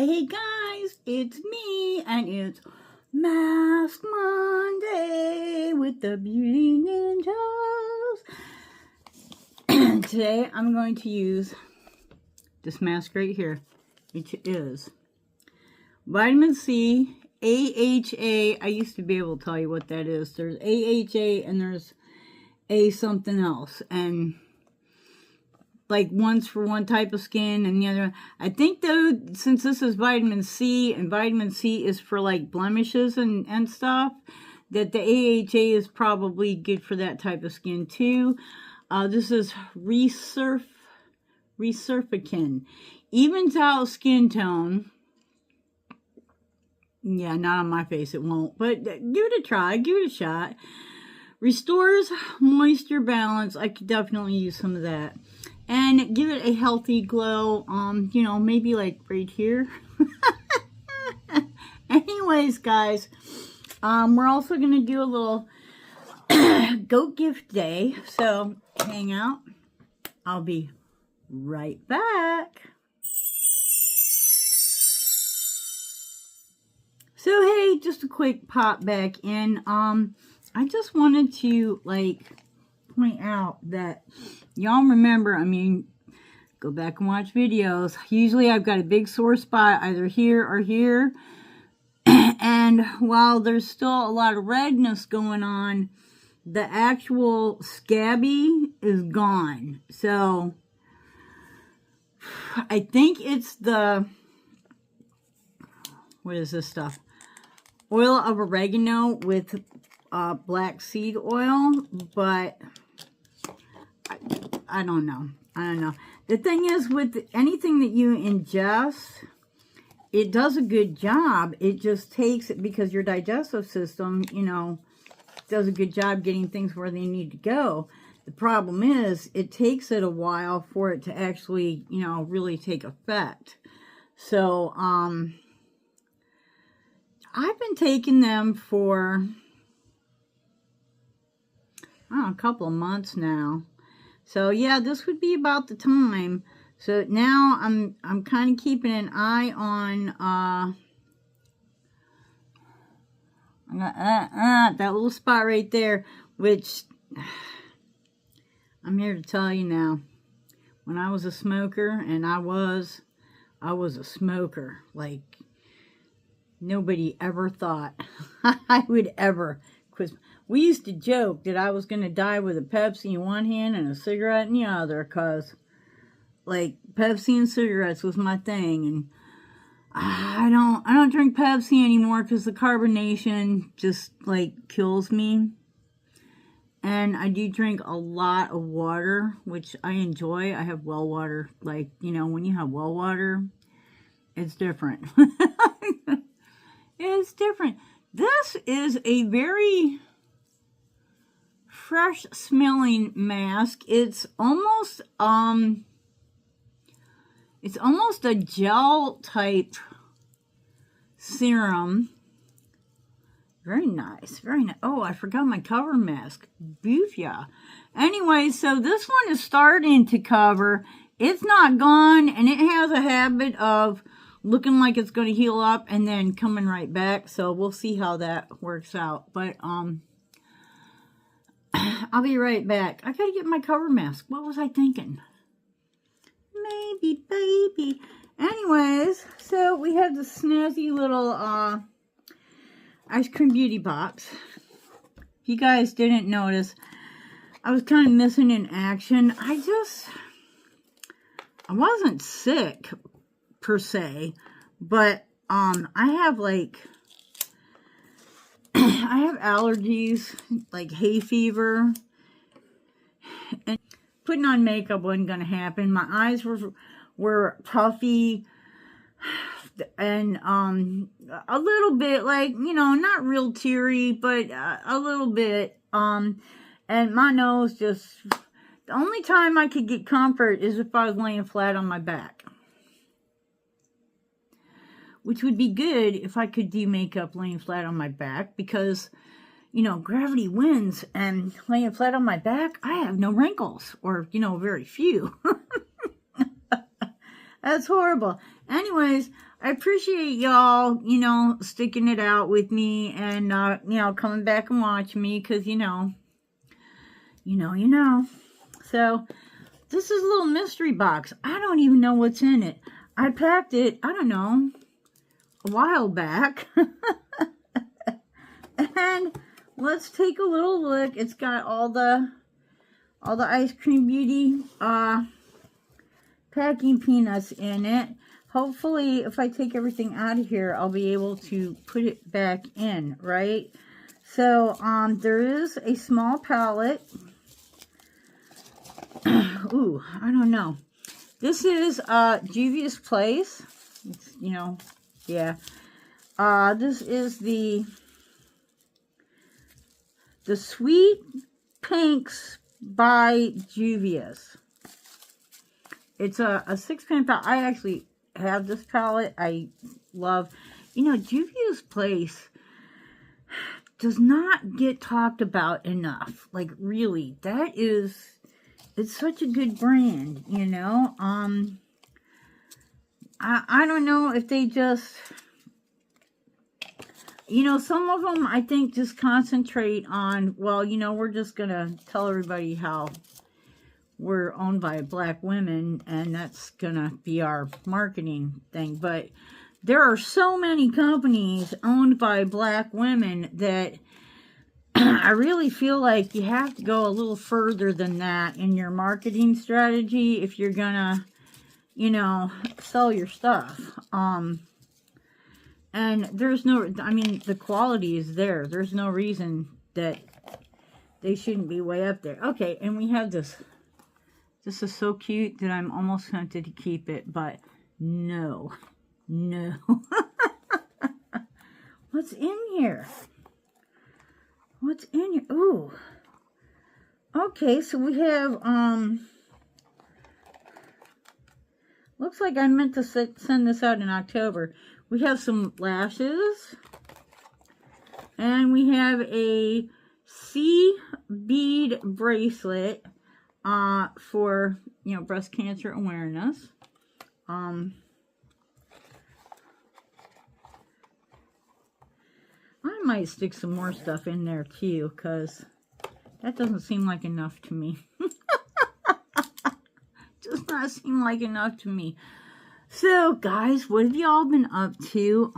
Hey guys, it's me, and it's Mask Monday with the Beauty Ninjas. Today I'm going to use this mask right here, which is vitamin C, AHA. I used to be able to tell you what that is. There's AHA and there's A something else, and like one's for one type of skin and the other. I think though, since this is vitamin C and vitamin C is for like blemishes and stuff, that the AHA is probably good for that type of skin too. This is Resurfacin. Evens out skin tone. Yeah, not on my face, it won't. But give it a try, give it a shot. Restores moisture balance. I could definitely use some of that. And give it a healthy glow, you know, maybe like right here. Anyways, guys, we're also going to do a little Goatgive day. So, hang out. I'll be right back. So, hey, just a quick pop back in. I just wanted to, like, point out that y'all remember, I mean, go back and watch videos. Usually I've got a big sore spot either here or here. And while there's still a lot of redness going on, the actual scabby is gone. So I think it's the, what is this stuff? Oil of oregano with black seed oil, but I don't know. I don't know. The thing is, with anything that you ingest, it does a good job. It just takes it because your digestive system, you know, does a good job getting things where they need to go. The problem is, it takes it a while for it to actually, you know, really take effect. So, I've been taking them for a couple of months now. So yeah, this would be about the time. So now I'm kind of keeping an eye on that little spot right there, which I'm here to tell you now. When I was a smoker, and I was a smoker, like nobody ever thought I would ever quit. We used to joke that I was going to die with a Pepsi in one hand and a cigarette in the other, because, like, Pepsi and cigarettes was my thing. And I don't drink Pepsi anymore because the carbonation just, like, kills me. And I do drink a lot of water, which I enjoy. I have well water. Like, you know, when you have well water, it's different. It's different. This is a very fresh smelling mask. It's almost a gel type serum. Very nice, very nice. Oh, I forgot my cover mask. Boofia. Anyway, so this one is starting to cover. It's not gone, and it has a habit of looking like it's going to heal up and then coming right back. So we'll see how that works out. But I'll be right back. I gotta get my cover mask. What was I thinking? Maybe, baby. Anyways, so we have this snazzy little ice cream beauty box. If you guys didn't notice, I was kind of missing in action. I wasn't sick per se, but I have like I have allergies, like hay fever, and putting on makeup wasn't going to happen. My eyes were puffy, and a little bit, like, you know, not real teary, but a little bit, and my nose just, the only time I could get comfort is if I was laying flat on my back. Which would be good if I could do makeup laying flat on my back, because, you know, gravity wins, and laying flat on my back, I have no wrinkles, or, you know, very few. That's horrible. Anyways, I appreciate y'all, you know, sticking it out with me and, you know, coming back and watching me because, you know. So, this is a little mystery box. I don't even know what's in it. I packed it, I don't know, a while back. And let's take a little look. It's got all the Ice Cream Beauty packing peanuts in it. Hopefully, if I take everything out of here, I'll be able to put it back in, right? So, there is a small palette. Ooh, I don't know. This is Juvia's Place. It's, you know, yeah. This is the Sweet Pinks by Juvia's. It's a 6-pan palette. I actually have this palette. I love, you know, Juvia's Place does not get talked about enough. Like, really, that is, it's such a good brand, you know. I don't know if they just, you know, some of them I think just concentrate on, well, you know, we're just going to tell everybody how we're owned by black women and that's going to be our marketing thing. But there are so many companies owned by black women that I really feel like you have to go a little further than that in your marketing strategy if you're going to, you know, sell your stuff. And there's no, I mean, the quality is there. There's no reason that they shouldn't be way up there. Okay, and we have this. This is so cute that I'm almost tempted to keep it, but no. No. What's in here? What's in here? Ooh. Okay, so we have, looks like I meant to send this out in October. We have some lashes. And we have a sea bead bracelet for, you know, breast cancer awareness. I might stick some more stuff in there too, because that doesn't seem like enough to me. Does not seem like enough to me. So, guys, what have y'all been up to?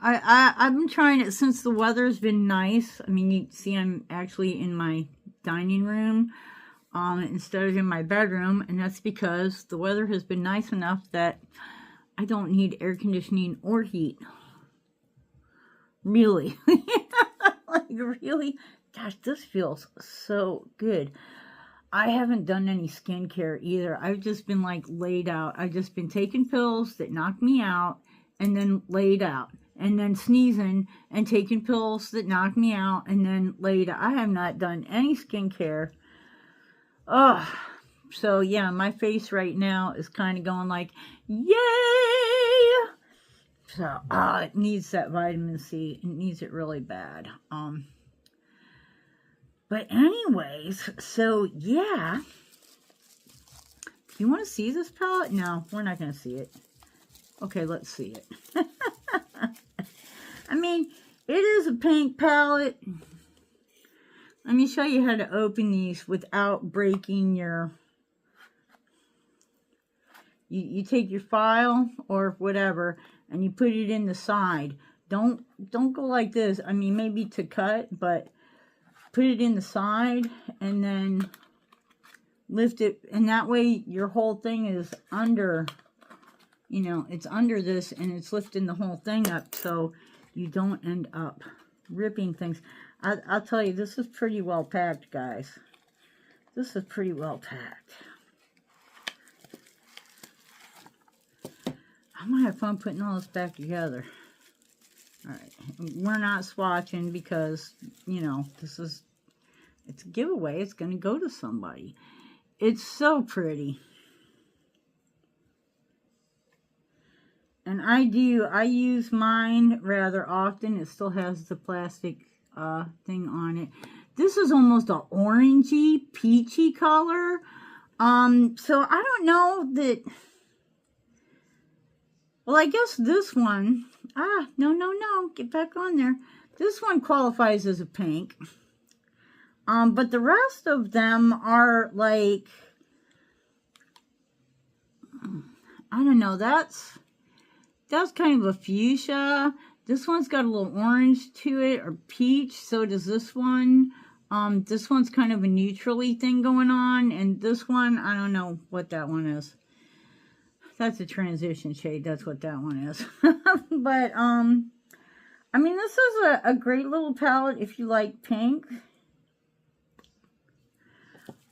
I've been trying it since the weather's been nice. I mean, you see I'm actually in my dining room instead of in my bedroom, and that's because the weather has been nice enough that I don't need air conditioning or heat. Really. Like, really? Gosh, this feels so good. I haven't done any skincare either. I've just been like laid out. I've just been taking pills that knock me out and then laid out. And then sneezing and taking pills that knock me out and then laid out. I have not done any skincare. Oh, so yeah, my face right now is kind of going like, yay! So, it needs that vitamin C. It needs it really bad. But anyways, so yeah. You want to see this palette? No, we're not going to see it. Okay, let's see it. I mean, it is a pink palette. Let me show you how to open these without breaking your... You take your file or whatever, and you put it in the side. Don't go like this. I mean, maybe to cut, but put it in the side and then lift it. And that way your whole thing is under, you know, it's under this and it's lifting the whole thing up so you don't end up ripping things. I'll tell you, this is pretty well packed, guys. This is pretty well packed. I'm going to have fun putting all this back together. Alright, we're not swatching because, you know, it's a giveaway. It's going to go to somebody. It's so pretty. And I use mine rather often. It still has the plastic thing on it. This is almost an orangey, peachy color. So I don't know that, well, I guess this one, no, get back on there. This one qualifies as a pink. But the rest of them are like, I don't know, that's kind of a fuchsia. This one's got a little orange to it, or peach. So does this one. This one's kind of a neutrally thing going on. And this one, I don't know what that one is. That's a transition shade. That's what that one is. But, I mean, this is a great little palette if you like pink.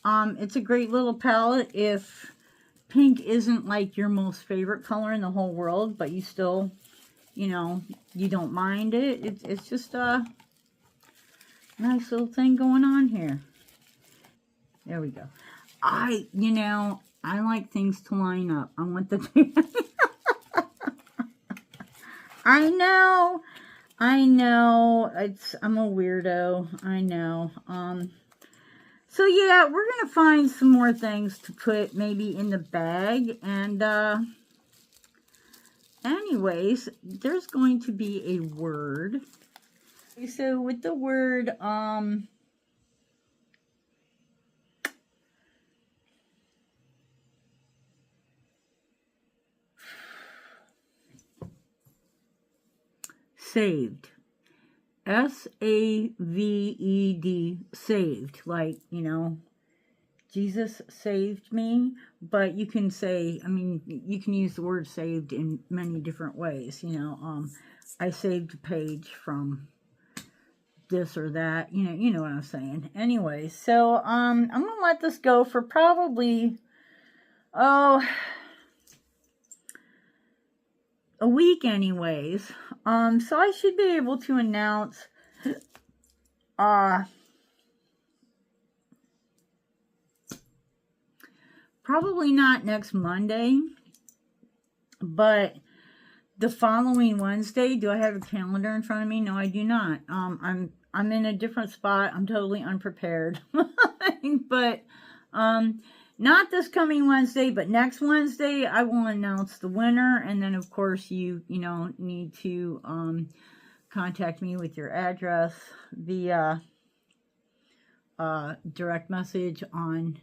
It's a great little palette if pink isn't like your most favorite color in the whole world, but you still, you know, you don't mind it. It's just a nice little thing going on here. There we go. You know, I like things to line up. I want the I know. I'm a weirdo. I know. So yeah, we're going to find some more things to put maybe in the bag. And anyways, there's going to be a word. So with the word, saved. S-A-V-E-D, saved. Like, you know, Jesus saved me. But you can say, I mean, you can use the word saved in many different ways. You know, I saved a page from this or that. You know what I'm saying. Anyway, so, I'm going to let this go for probably, a week anyways. So I should be able to announce probably not next Monday, but the following Wednesday. Do I have a calendar in front of me? No, I do not. I'm in a different spot. I'm totally unprepared. But not this coming Wednesday, but next Wednesday, I will announce the winner. And then, of course, you know, need to contact me with your address via direct message on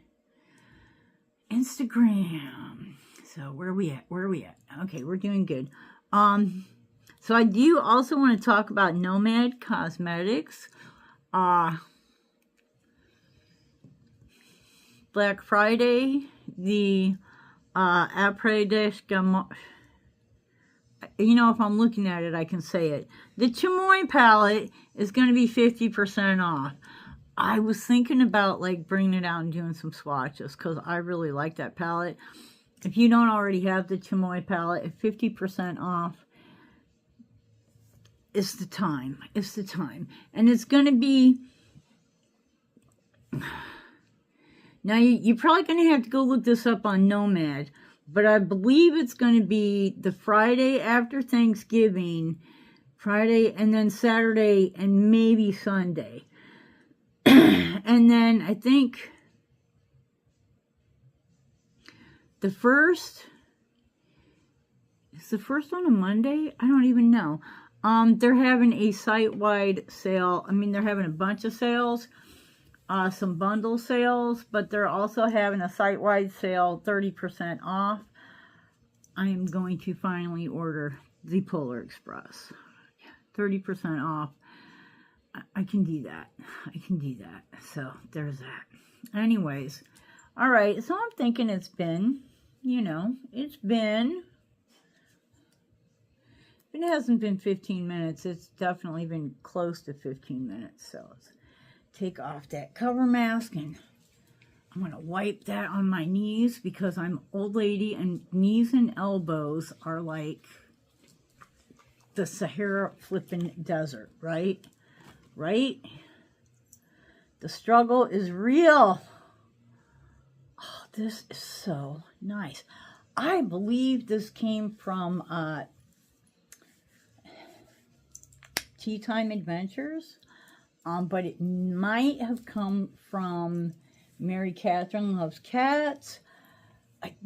Instagram. So, where are we at? Okay, we're doing good. So, I do also want to talk about Nomad Cosmetics. Black Friday, the après-des-gamme, you know, if I'm looking at it, I can say it. The Chamoy palette is going to be 50% off. I was thinking about, like, bringing it out and doing some swatches, because I really like that palette. If you don't already have the Chamoy palette, at 50% off, it's the time. It's the time. And it's going to be... Now, you're probably going to have to go look this up on Nomad, but I believe it's going to be the Friday after Thanksgiving, Friday, and then Saturday, and maybe Sunday. And then I think is the first one a Monday? I don't even know. They're having a site-wide sale. I mean, they're having a bunch of sales. Some bundle sales, but they're also having a site-wide sale, 30% off. I am going to finally order the Polar Express. 30% off. I can do that. So, there's that. Anyways, alright, so I'm thinking it's been, you know, it hasn't been 15 minutes. It's definitely been close to 15 minutes, so let's take off that cover mask, and I'm going to wipe that on my knees because I'm an old lady and knees and elbows are like the Sahara flipping desert, right? Right? The struggle is real. Oh, this is so nice. I believe this came from Tea Time Adventures. But it might have come from Mary Catherine loves cats.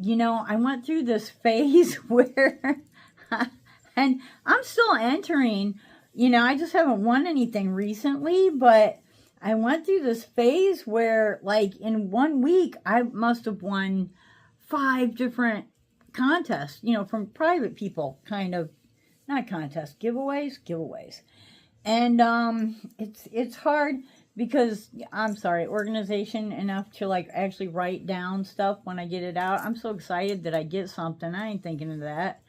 You know, I went through this phase where, and I'm still entering, you know, I just haven't won anything recently, but I went through this phase where, like, in 1 week, I must have won 5 different contests, you know, from private people, kind of, not contests, giveaways. And it's hard because, I'm sorry, organization enough to, like, actually write down stuff when I get it out. I'm so excited that I get something. I ain't thinking of that.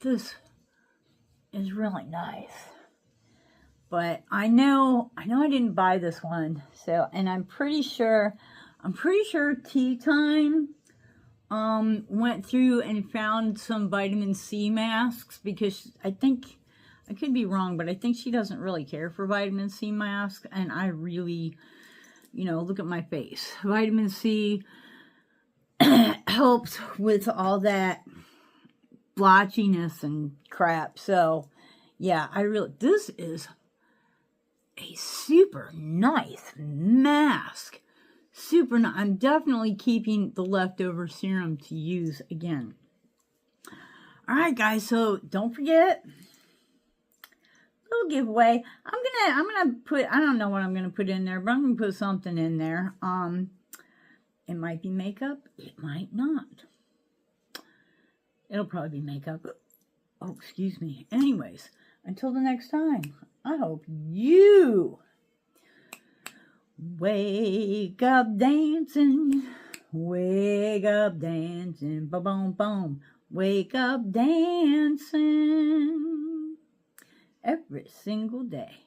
This is really nice. But I know I didn't buy this one. So, and I'm pretty sure Tea Time went through and found some vitamin C masks, because I think, I could be wrong, but I think she doesn't really care for vitamin C masks, and I really, you know, look at my face. Vitamin C helps with all that blotchiness and crap. So, yeah, this is a super nice mask. Super nice. I'm definitely keeping the leftover serum to use again. Alright, guys, so don't forget, little giveaway. I'm gonna put, I don't know what I'm gonna put in there, but I'm gonna put something in there. It might be makeup, it might not. It'll probably be makeup. Oh, excuse me. Anyways, until the next time, I hope you wake up dancing, ba-boom, boom, wake up dancing every single day.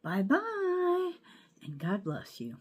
Bye-bye, and God bless you.